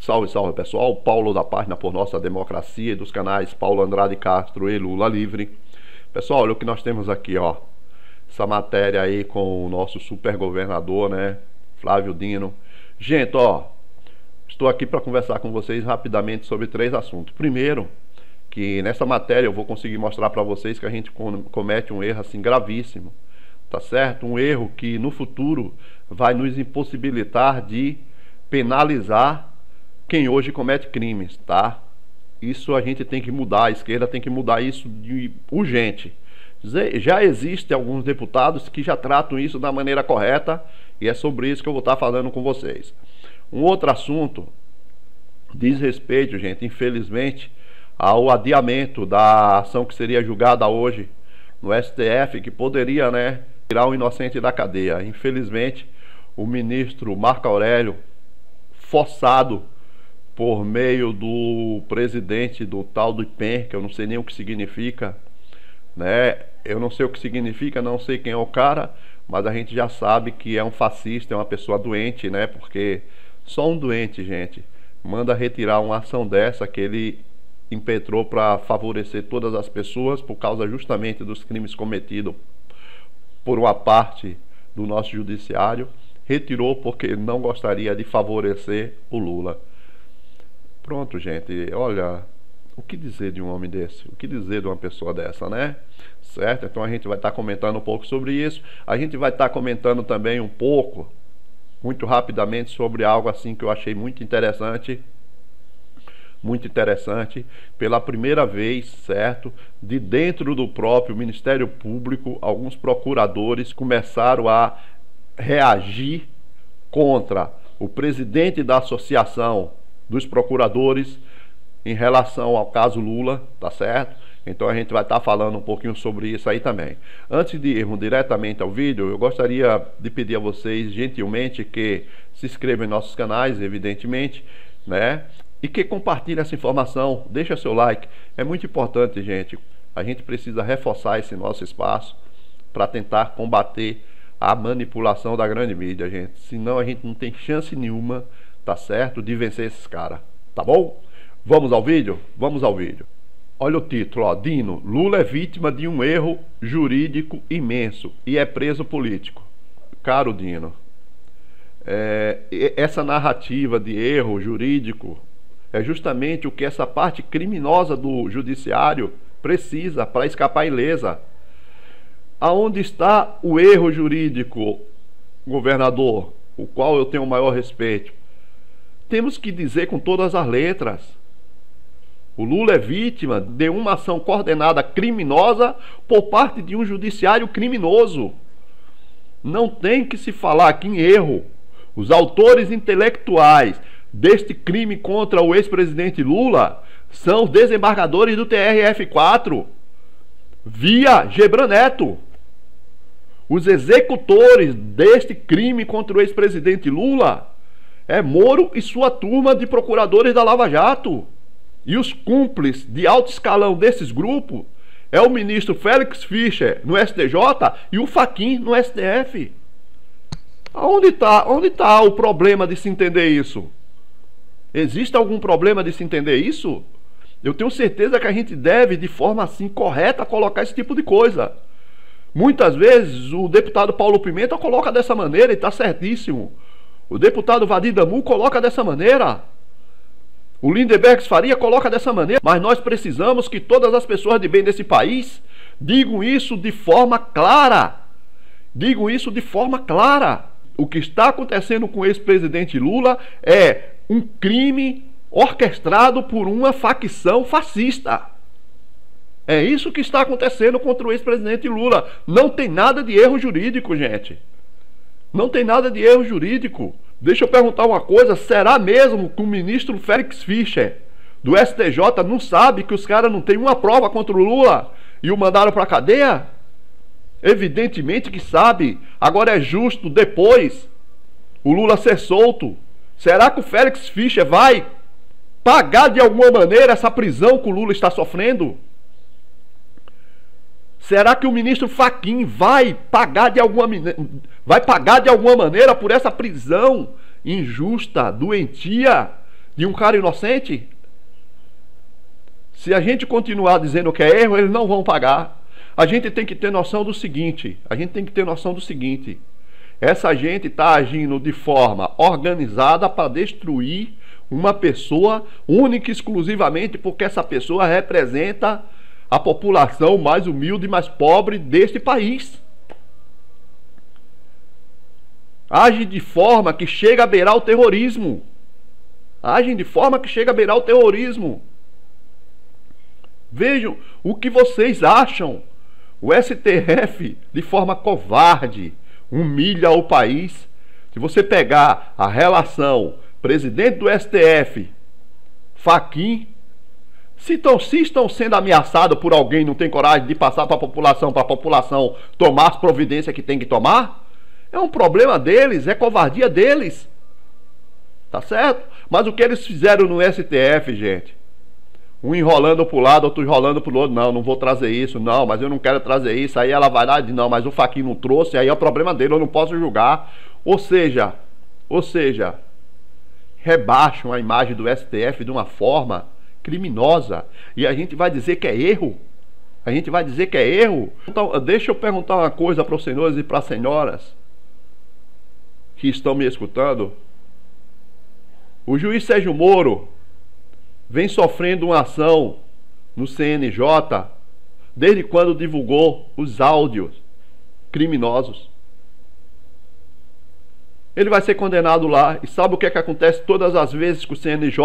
Salve, salve pessoal, Paulo da página Por Nossa Democracia e dos canais Paulo Andrade Castro e Lula Livre. Pessoal, olha o que nós temos aqui, ó. Essa matéria aí com o nosso super governador, né, Flávio Dino. Gente, ó, estou aqui para conversar com vocês rapidamente sobre 3 assuntos. Primeiro, que nessa matéria eu vou conseguir mostrar para vocês que a gente comete um erro assim gravíssimo, tá certo? Um erro que no futuro vai nos impossibilitar de penalizar quem hoje comete crimes, tá? Isso a gente tem que mudar, a esquerda tem que mudar isso de urgente. Já existem alguns deputados que já tratam isso da maneira correta e é sobre isso que eu vou estar falando com vocês. Um outro assunto diz respeito, gente, infelizmente, ao adiamento da ação que seria julgada hoje no STF, que poderia, né, tirar o inocente da cadeia. Infelizmente, o ministro Marco Aurélio, forçado por meio do presidente do tal do IPEM, que eu não sei nem o que significa, né? Eu não sei o que significa, não sei quem é o cara, mas a gente já sabe que é um fascista, é uma pessoa doente, né? Porque só um doente, gente, manda retirar uma ação dessa que ele impetrou para favorecer todas as pessoas por causa justamente dos crimes cometidos por uma parte do nosso judiciário. Retirou porque não gostaria de favorecer o Lula. Pronto, gente, olha, o que dizer de um homem desse? O que dizer de uma pessoa dessa, né? Certo? Então a gente vai estar comentando um pouco sobre isso. A gente vai estar comentando também um pouco, muito rapidamente, sobre algo assim que eu achei muito interessante. Muito interessante. Pela primeira vez, certo? De dentro do próprio Ministério Público, alguns procuradores começaram a reagir contra o presidente da Associação dos Procuradores em relação ao caso Lula, tá certo? Então a gente vai estar falando um pouquinho sobre isso aí também. Antes de irmos diretamente ao vídeo, eu gostaria de pedir a vocês gentilmente que se inscrevam em nossos canais, evidentemente, né? E que compartilhem essa informação, deixa seu like, é muito importante, gente. A gente precisa reforçar esse nosso espaço para tentar combater a manipulação da grande mídia, gente. Senão a gente não tem chance nenhuma, tá certo, de vencer esses caras, tá bom? Vamos ao vídeo? Vamos ao vídeo. Olha o título, ó. Dino, Lula é vítima de um erro jurídico imenso e é preso político. Caro Dino, essa narrativa de erro jurídico é justamente o que essa parte criminosa do judiciário precisa para escapar ilesa. Aonde está o erro jurídico, governador, o qual eu tenho o maior respeito? Temos que dizer com todas as letras: o Lula é vítima de uma ação coordenada criminosa por parte de um judiciário criminoso. Não tem que se falar aqui em erro. Os autores intelectuais deste crime contra o ex-presidente Lula são os desembargadores do TRF4, via Gebran Neto. Os executores deste crime contra o ex-presidente Lula é Moro e sua turma de procuradores da Lava Jato. E os cúmplices de alto escalão desses grupos é o ministro Félix Fischer no STJ e o Fachin no STF. Onde tá o problema de se entender isso? Existe algum problema de se entender isso? Eu tenho certeza que a gente deve, de forma assim correta, colocar esse tipo de coisa. Muitas vezes o deputado Paulo Pimenta coloca dessa maneira e está certíssimo. O deputado Vadir Damu coloca dessa maneira. O Lindeberg Faria coloca dessa maneira. Mas nós precisamos que todas as pessoas de bem desse país digam isso de forma clara. Digam isso de forma clara. O que está acontecendo com o ex-presidente Lula é um crime orquestrado por uma facção fascista. É isso que está acontecendo contra o ex-presidente Lula. Não tem nada de erro jurídico, gente. Não tem nada de erro jurídico. Deixa eu perguntar uma coisa. Será mesmo que o ministro Félix Fischer do STJ não sabe que os caras não têm uma prova contra o Lula e o mandaram para a cadeia? Evidentemente que sabe. Agora é justo depois o Lula ser solto. Será que o Félix Fischer vai pagar de alguma maneira essa prisão que o Lula está sofrendo? Será que o ministro Fachin vai pagar de alguma maneira por essa prisão injusta, doentia de um cara inocente? Se a gente continuar dizendo que é erro, eles não vão pagar. A gente tem que ter noção do seguinte, essa gente está agindo de forma organizada para destruir uma pessoa única e exclusivamente porque essa pessoa representa a população mais humilde e mais pobre deste país. Age de forma que chega a beirar o terrorismo. Vejam o que vocês acham. O STF, de forma covarde, humilha o país. Se você pegar a relação presidente do STF, Fachin, se estão sendo ameaçados por alguém, não tem coragem de passar para a população tomar as providências que tem que tomar, é um problema deles, é covardia deles. Tá certo? Mas o que eles fizeram no STF, gente? Um enrolando para o lado, outro enrolando para o outro. Não vou trazer isso. Não, mas eu não quero trazer isso. Aí ela vai lá e diz, não, mas o Fachin não trouxe. Aí é o problema dele, eu não posso julgar. Ou seja, rebaixam a imagem do STF de uma forma criminosa. E a gente vai dizer que é erro. Então, deixa eu perguntar uma coisa para os senhores e para as senhoras que estão me escutando. O juiz Sérgio Moro vem sofrendo uma ação no CNJ desde quando divulgou os áudios criminosos. Ele vai ser condenado lá. E sabe o que é que acontece todas as vezes que o CNJ...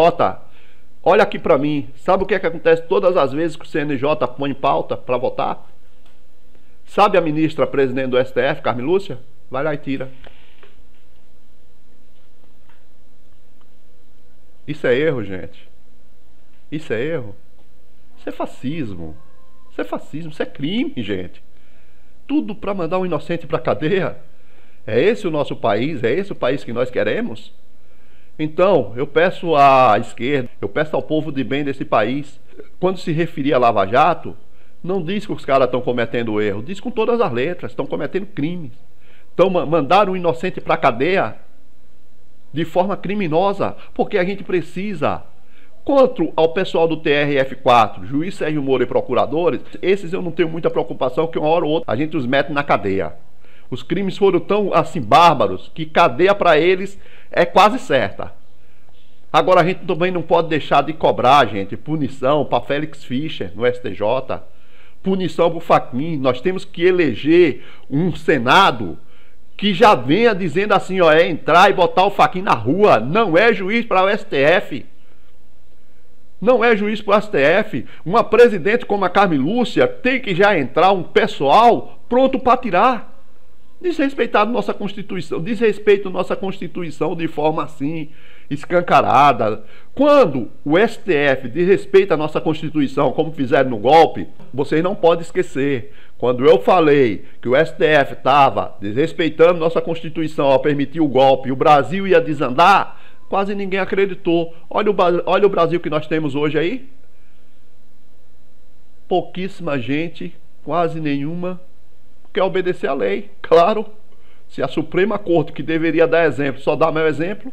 Olha aqui para mim. Sabe o que é que acontece todas as vezes que o CNJ põe em pauta para votar? Sabe a ministra presidente do STF, Carmen Lúcia? Vai lá e tira. Isso é erro, gente. Isso é erro. Isso é fascismo. Isso é crime, gente. Tudo para mandar um inocente para a cadeia. É esse o nosso país? É esse o país que nós queremos? Então, eu peço à esquerda, eu peço ao povo de bem desse país, quando se referir a Lava Jato, não diz que os caras estão cometendo erro, diz com todas as letras, estão cometendo crimes. Então, mandaram um inocente para a cadeia de forma criminosa, porque a gente precisa, quanto ao pessoal do TRF4, juiz Sérgio Moro e procuradores, esses eu não tenho muita preocupação, que uma hora ou outra a gente os mete na cadeia. Os crimes foram tão assim bárbaros que cadeia para eles é quase certa. Agora a gente também não pode deixar de cobrar, gente, punição para Félix Fischer no STJ, punição para o Fachin. Nós temos que eleger um Senado que já venha dizendo assim, ó, é entrar e botar o Fachin na rua. Não é juiz para o STF. Não é juiz para o STF. Uma presidente como a Carmen Lúcia tem que já entrar um pessoal pronto para tirar. Desrespeitado nossa Constituição, desrespeito nossa Constituição de forma assim, escancarada. Quando o STF desrespeita a nossa Constituição, como fizeram no golpe, vocês não podem esquecer. Quando eu falei que o STF estava desrespeitando nossa Constituição ao permitir o golpe e o Brasil ia desandar, quase ninguém acreditou. Olha o Brasil que nós temos hoje aí. Pouquíssima gente, quase nenhuma, quer obedecer à lei. Claro, se a Suprema Corte, que deveria dar exemplo, só dá meu exemplo,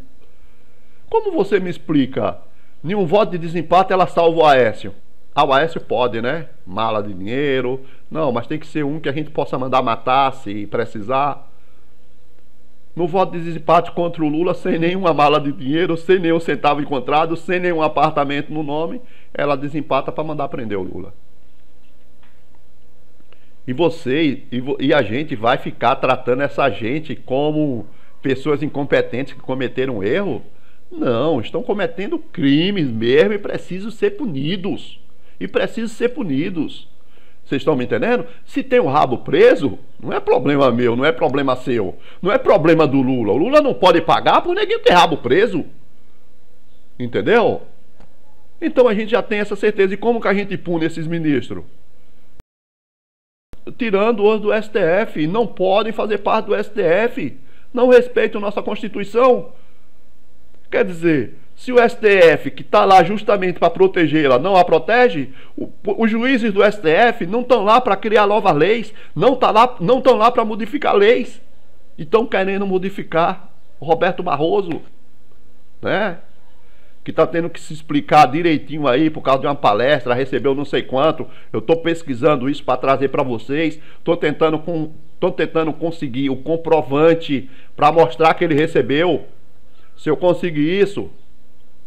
como você me explica? Nenhum voto de desempate ela salva o Aécio. O Aécio pode, né? Mala de dinheiro. Não, mas tem que ser um que a gente possa mandar matar se precisar. No voto de desempate contra o Lula, sem nenhuma mala de dinheiro, sem nenhum centavo encontrado, sem nenhum apartamento no nome, ela desempata para mandar prender o Lula. E a gente vai ficar tratando essa gente como pessoas incompetentes que cometeram erro? Não, estão cometendo crimes mesmo e precisam ser punidos. Vocês estão me entendendo? Se tem um rabo preso, não é problema meu, não é problema seu, não é problema do Lula. O Lula não pode pagar por ninguém ter rabo preso. Entendeu? Então a gente já tem essa certeza. E como que a gente pune esses ministros? Tirando-os do STF, não podem fazer parte do STF, não respeitam nossa Constituição. Quer dizer, se o STF, que está lá justamente para protegê-la, não a protege, os juízes do STF não estão lá para criar novas leis, não estão lá para modificar leis, e estão querendo modificar o Roberto Barroso, né? que está tendo que se explicar direitinho aí por causa de uma palestra, recebeu não sei quanto. Eu estou pesquisando isso para trazer para vocês. Estou tentando conseguir o comprovante para mostrar que ele recebeu. Se eu conseguir isso,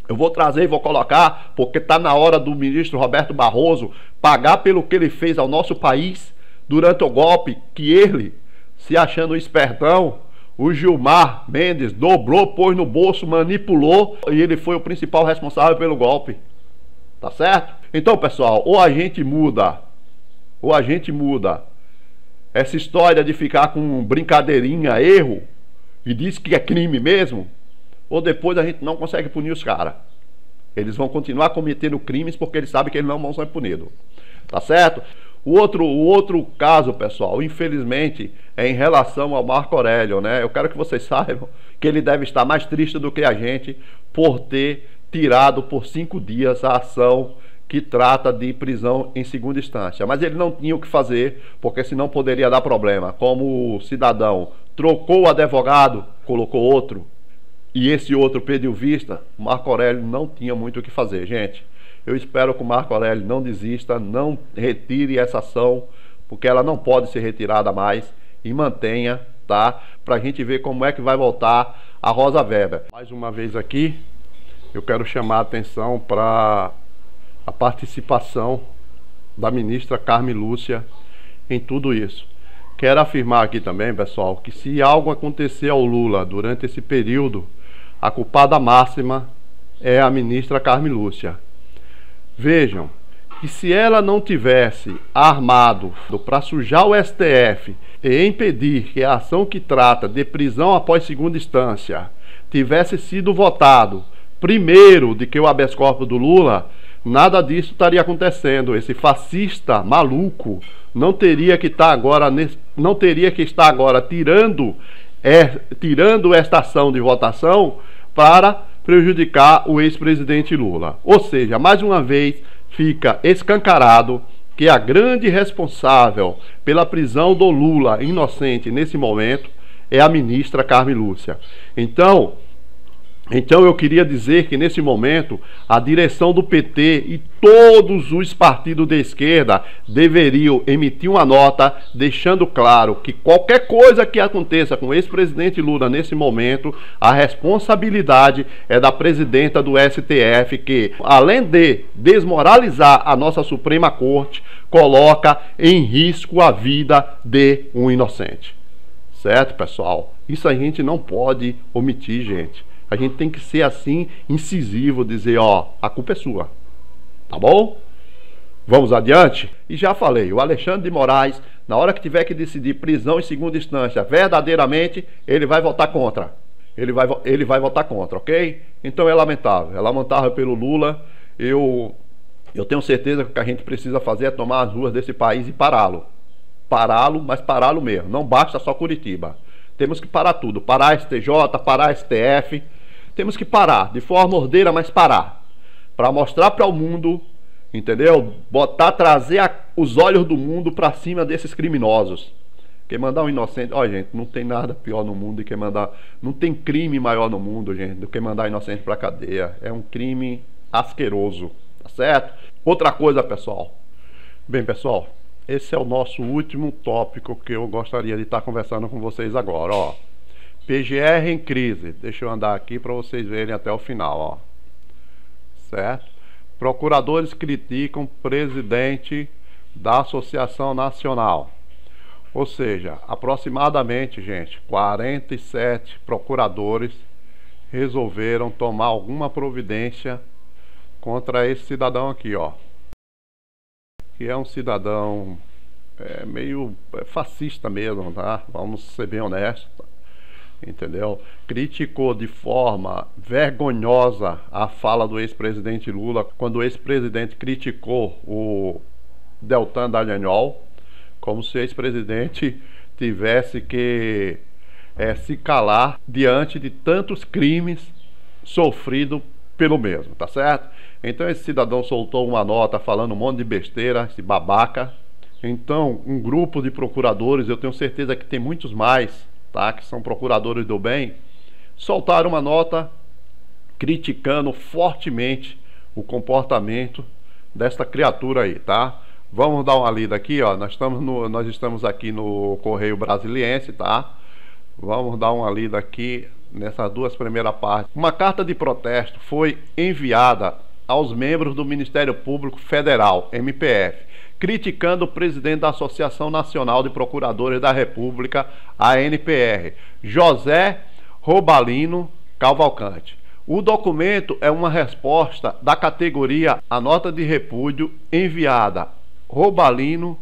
eu vou trazer e vou colocar, porque está na hora do ministro Roberto Barroso pagar pelo que ele fez ao nosso país durante o golpe, que ele, se achando espertão, o Gilmar Mendes dobrou, pôs no bolso, manipulou, e ele foi o principal responsável pelo golpe. Tá certo? Então, pessoal, ou a gente muda essa história de ficar com brincadeirinha, erro, e diz que é crime mesmo, ou depois a gente não consegue punir os caras. Eles vão continuar cometendo crimes porque eles sabem que eles não vão ser punidos. Tá certo? O outro caso, pessoal, infelizmente, é em relação ao Marco Aurélio, né? Eu quero que vocês saibam que ele deve estar mais triste do que a gente por ter tirado por 5 dias a ação que trata de prisão em segunda instância. Mas ele não tinha o que fazer, porque senão poderia dar problema. Como o cidadão trocou o advogado, colocou outro, e esse outro pediu vista, o Marco Aurélio não tinha muito o que fazer, gente. Eu espero que o Marco Aurélio não desista, não retire essa ação, porque ela não pode ser retirada mais, e mantenha, tá? Pra gente ver como é que vai voltar a Rosa Weber. Mais uma vez aqui, eu quero chamar a atenção para a participação da ministra Carmen Lúcia em tudo isso. Quero afirmar aqui também, pessoal, que se algo acontecer ao Lula durante esse período, a culpada máxima é a ministra Carmen Lúcia. Vejam que se ela não tivesse armado para sujar o STF e impedir que a ação que trata de prisão após segunda instância tivesse sido votado primeiro de que o habeas corpus do Lula, nada disso estaria acontecendo. Esse fascista maluco não teria que estar agora tirando esta ação de votação para prejudicar o ex-presidente Lula. Ou seja, mais uma vez fica escancarado que a grande responsável pela prisão do Lula inocente nesse momento é a ministra Carmen Lúcia. Então eu queria dizer que nesse momento a direção do PT e todos os partidos de esquerda deveriam emitir uma nota deixando claro que qualquer coisa que aconteça com o ex-presidente Lula nesse momento, a responsabilidade é da presidenta do STF, que além de desmoralizar a nossa Suprema Corte, coloca em risco a vida de um inocente. Certo, pessoal? Isso a gente não pode omitir, gente. A gente tem que ser assim, incisivo, dizer, ó, a culpa é sua. Tá bom? Vamos adiante? E já falei, o Alexandre de Moraes, na hora que tiver que decidir prisão em segunda instância, verdadeiramente, ele vai votar contra. Ele vai votar contra, ok? Então é lamentável pelo Lula. Eu tenho certeza que o que a gente precisa fazer é tomar as ruas desse país e pará-lo. Pará-lo, mas pará-lo mesmo. Não basta só Curitiba. Temos que parar tudo. Parar a STJ, parar a STF. Temos que parar, de forma ordeira, mas parar. Para mostrar para o mundo, entendeu? Trazer os olhos do mundo para cima desses criminosos. Quem mandar um inocente... Ó, gente, não tem nada pior no mundo do que mandar... Não tem crime maior no mundo, gente, do que mandar inocente para cadeia. É um crime asqueroso, tá certo? Outra coisa, pessoal. Bem, pessoal, esse é o nosso último tópico que eu gostaria de estar conversando com vocês agora, ó. PGR em crise. Deixa eu andar aqui para vocês verem até o final, ó. Certo? Procuradores criticam presidente da Associação Nacional. Ou seja, aproximadamente, gente, 47 procuradores resolveram tomar alguma providência contra esse cidadão aqui, ó. Que é um cidadão meio fascista mesmo, tá? Vamos ser bem honestos. Entendeu? Criticou de forma vergonhosa a fala do ex-presidente Lula, quando o ex-presidente criticou o Deltan Dallagnol, como se o ex-presidente tivesse que se calar diante de tantos crimes sofridos pelo mesmo, tá certo? Então esse cidadão soltou uma nota falando um monte de besteira, esse babaca. Então um grupo de procuradores, eu tenho certeza que tem muitos mais, tá, que são procuradores do bem, soltaram uma nota criticando fortemente o comportamento desta criatura aí, tá? Vamos dar uma lida aqui, ó. Nós estamos aqui no Correio Brasiliense, tá? Vamos dar uma lida aqui nessas duas primeiras partes. Uma carta de protesto foi enviada aos membros do Ministério Público Federal, MPF, criticando o presidente da Associação Nacional de Procuradores da República, ANPR, José Robalino Cavalcante. O documento é uma resposta da categoria A Nota de Repúdio enviada Robalino,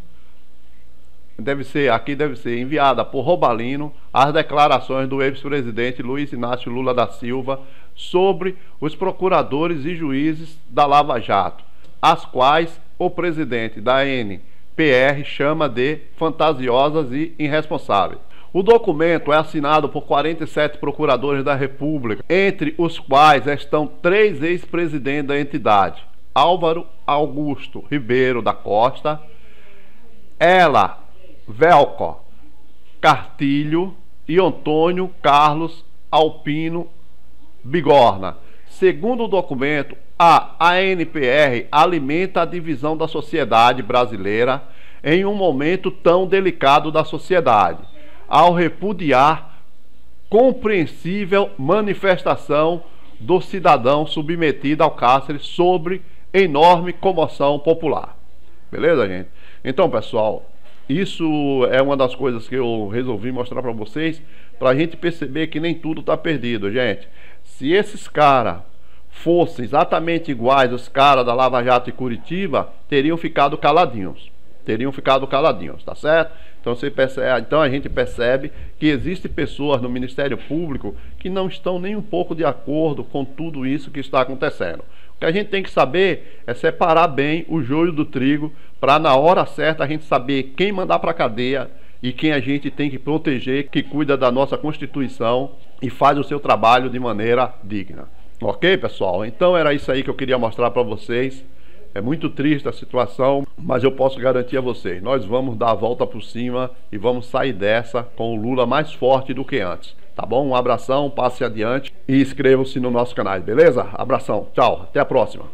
deve ser enviada por Robalino às declarações do ex-presidente Luiz Inácio Lula da Silva sobre os procuradores e juízes da Lava Jato, as quais o presidente da ANPR chama de fantasiosas e irresponsáveis. O documento é assinado por 47 procuradores da República, entre os quais estão 3 ex-presidentes da entidade: Álvaro Augusto Ribeiro da Costa, Ela Velco Cartilho e Antônio Carlos Alpino Bigorna. Segundo o documento, a ANPR alimenta a divisão da sociedade brasileira em um momento tão delicado da sociedade, ao repudiar compreensível manifestação do cidadão submetido ao cárcere sobre enorme comoção popular. Beleza, gente? Então, pessoal, isso é uma das coisas que eu resolvi mostrar para vocês, para a gente perceber que nem tudo está perdido, gente. Se esses caras fossem exatamente iguais os caras da Lava Jato e Curitiba, teriam ficado caladinhos. Tá certo? Então a gente percebe que existem pessoas no Ministério Público que não estão nem um pouco de acordo com tudo isso que está acontecendo. O que a gente tem que saber é separar bem o joio do trigo, para na hora certa a gente saber quem mandar para a cadeia e quem a gente tem que proteger, que cuida da nossa Constituição e faz o seu trabalho de maneira digna. Ok, pessoal? Então era isso aí que eu queria mostrar para vocês. É muito triste a situação, mas eu posso garantir a vocês, nós vamos dar a volta por cima e vamos sair dessa com o Lula mais forte do que antes. Tá bom? Um abração, passe adiante e inscrevam-se no nosso canal, beleza? Abração, tchau, até a próxima.